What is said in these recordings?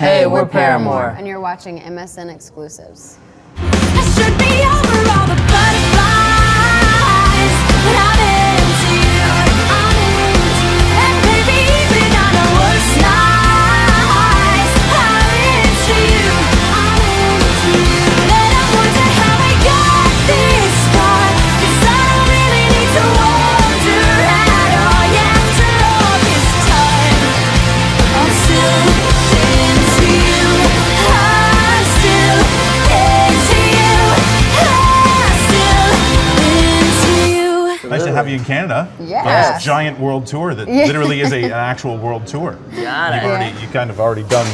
Hey, we're Paramore. And you're watching MSN Exclusives. I should be over all the butterflies, but I'm into you, I'm into you. And baby, even on the worst nights, I'm into you, I'm into you. And I wonder how I got this far, 'cause I don't really need to wonder at all. Yeah, after all this time, I'm still into you, I'm still into you, I'm still into you. Nice to have you in Canada. Yeah. On this giant world tour that literally is an actual world tour. Got it. You kind of already done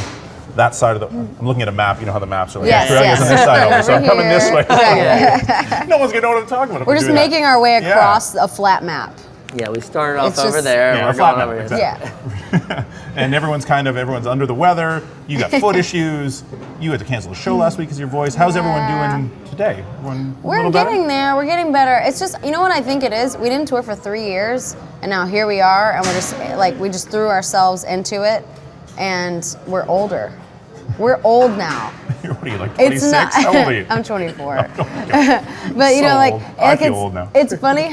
that side of the. I'm looking at a map. You know how the maps are like. Yes, Australia's yes. on this side over, so I'm coming this Over way. here. No one's gonna know what I'm talking about. if We're I just do that. making our way Yeah. across a flat map. Yeah, we started off It's over just- there. Yeah, and a we're flat going map, over here. exactly. Yeah. And everyone's under the weather. You got foot issues. You had to cancel a show last week because of your voice. How's everyone doing today? Everyone a We're little better? getting there. We're getting better. It's just, you know what I think it is? We didn't tour for 3 years, and now here we are, and we're just, like, we just threw ourselves into it, and we're older. We're old now. What are you, like It's 26? not. How old are you? I'm 24. Okay. But you So know, like, old. I feel it's, old now. it's funny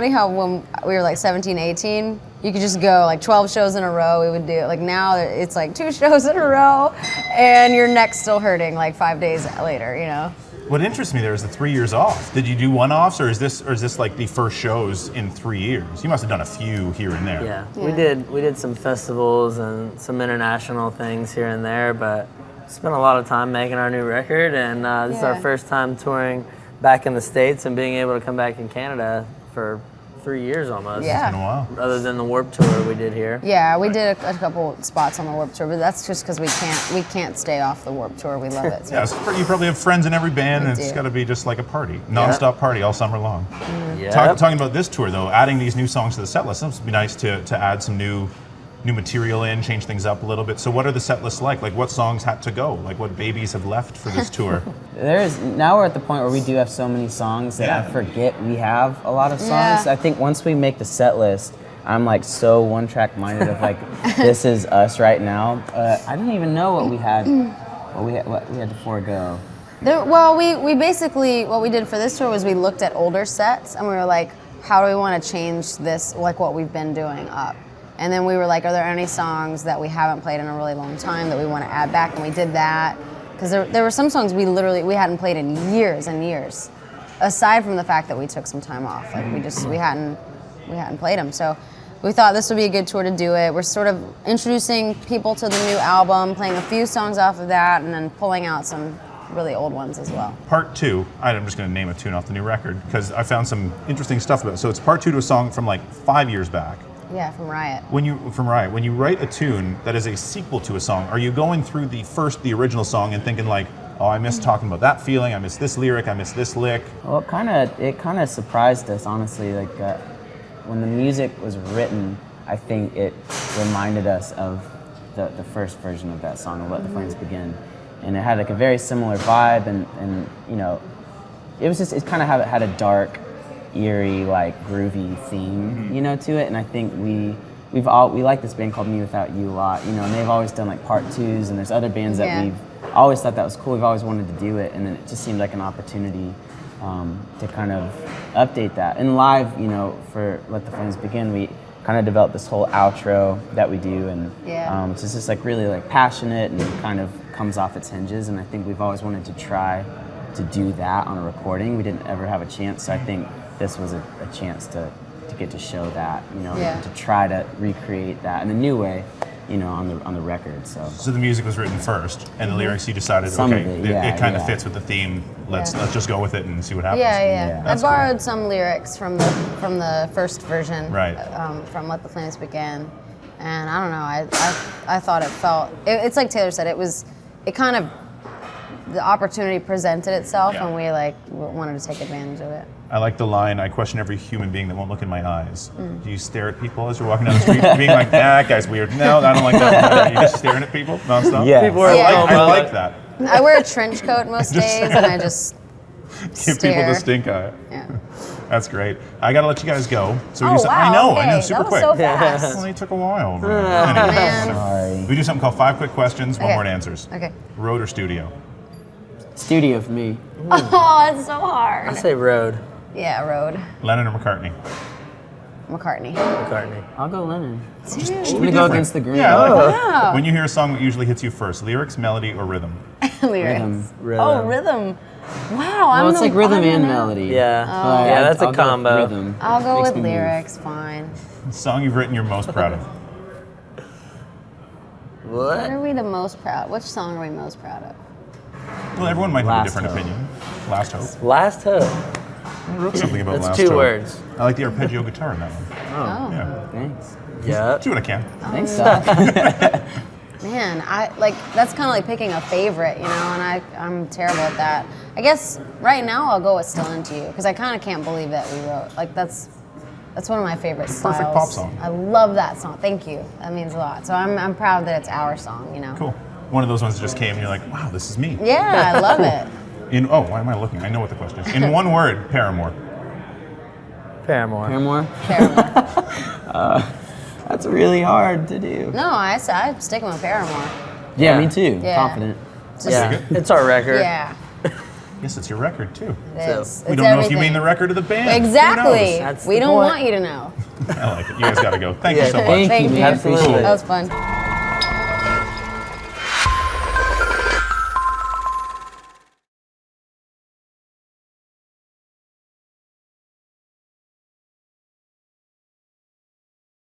how when we were like 17, 18, you could just go like 12 shows in a row. We would do like now it's like 2 shows in a row, and your neck's still hurting like 5 days later. You know. What interests me there is the 3 years off. Did you do one-offs, or is this like the first shows in 3 years? You must have done a few here and there. Yeah, Yeah. we did some festivals and some international things here and there, but spent a lot of time making our new record, and this is our Yeah. first time touring back in the States and being able to come back in Canada for 3 years almost. Yeah. Been a while. Other than the Warped Tour we did here. Yeah, we did a couple spots on the Warped Tour, but that's just because we can't stay off the Warped Tour. We love it. So. Yeah, so you probably have friends in every band, We and it's do. got to be just like a party, non-stop party all summer long. Yeah. Talking about this tour though, adding these new songs to the set list, it would be nice to add some new material in, change things up a little bit. So what are the set lists like? Like what songs had to go? Like what babies have left for this tour? Now we're at the point where we do have so many songs that I Yeah. forget we have a lot of songs. Yeah. I think once we make the set list, I'm like so one track minded of like this is us right now. I didn't even know what we had to forego. Well, we basically, what we did for this tour was we looked at older sets and we were like, how do we want to change this, like what we've been doing up? And then we were like, are there any songs that we haven't played in a really long time that we want to add back? And we did that. Because there were some songs we hadn't played in years and years, aside from the fact that we took some time off. Like we hadn't played them. So we thought this would be a good tour to do it. We're sort of introducing people to the new album, playing a few songs off of that, and then pulling out some really old ones as well. Part 2, I'm just going to name a tune off the new record because I found some interesting stuff about it. So it's part 2 to a song from like 5 years back. Yeah, from Riot. When you write a tune that is a sequel to a song, are you going through the original song and thinking like, oh, I miss talking about that feeling, I miss this lyric, I miss this lick? Well, it kind of surprised us, honestly. Like when the music was written, I think it reminded us of the first version of that song, of Let the Flames Begin, and it had like a very similar vibe, and you know, it kind of had a dark, eerie, like groovy theme, you know, to it. And I think we like this band called Me Without You a lot, you know, and they've always done like part 2s, and there's other bands that we've always thought that was cool. We've always wanted to do it, and then it just seemed like an opportunity to kind of update that. And live, you know, for Let the Flames Begin, we kind of developed this whole outro that we do, and it's just like really like passionate and kind of comes off its hinges. And I think we've always wanted to try to do that on a recording. We didn't ever have a chance, so I think this was a chance to get to show that, you know, to try to recreate that in a new way, you know, on the record. So the music was written first, and the lyrics you decided, Some okay, of it, it kind of yeah. fits with the theme. Let's just go with it and see what happens. Yeah. I That's borrowed some lyrics from the first version, Right. From Let the Flames Begin, and I don't know. I thought it felt. It's like Taylor said. It kind of, the opportunity presented itself, and we like wanted to take advantage of it. I like the line, I question every human being that won't look in my eyes. Do you stare at people as you're walking down the street being like, that guy's weird? No, I don't like that. You're just staring at people nonstop? Yeah. People are I like that. I wear a trench coat most days, and I just Give people the stare. stink eye. Yeah. That's great. I gotta let you guys go. So we Oh, do wow. I know, okay. super that was quick. so Yeah. fast. Only took a while. But man. anyway, Sorry. we do something called 5 quick questions, one Okay. word answers. Okay. Road or studio? Studio for me. Oh, it's so I hard. say Road. Yeah, Road. Lennon or McCartney? McCartney. McCartney. I'll go Lennon. Seriously? I'm gonna go against the grain. Yeah. I like that. Wow. When you hear a song, what usually hits you first? Lyrics, melody, or rhythm? Lyrics. Rhythm. Oh, rhythm. Wow, I'm Well, it's the like rhythm odd and one out. melody. Yeah. But Yeah, that's a I'll go with combo. Rhythm. I'll go Makes with me move. lyrics, fine. Song you've written you're most proud of? What What? are we the most proud? Which song are we most proud of? Well, everyone might have a Last different Hope. opinion. Last Hope. Last Hope. I wrote something about That's Last 2 Hope. words. I like the arpeggio guitar in that one. Oh. Yeah. Thanks. Yeah. Do what I can. Thanks, Doc. Man, I like that's kind of like picking a favorite, you know, and I'm terrible at that. I guess right now I'll go with "Still Into You" because I kind of can't believe that we wrote like that's one of my favorite styles. Perfect pop song. I love that song. Thank you. That means a lot. So I'm proud that it's our song, you know. Cool. One of those ones that just came and you're like, wow, this is me. Yeah, I love it. Why am I looking? I know what the question is. In one word, Paramore. Paramore. Paramore? Paramore. That's really hard to do. No, I'm sticking with Paramore. Yeah, Yeah. me too. Yeah. Confident. It's just- Yeah. It's our record. Yeah, Yes, it's your record too. it So, is. We It's don't know if you everything. mean the record of the band. Who Exactly. knows? That's We the don't point. want you to know. I like it. You guys got to go. Thank you Yeah. so much. Thank Thank you, you. man. Appreciate Absolutely. it. That was fun.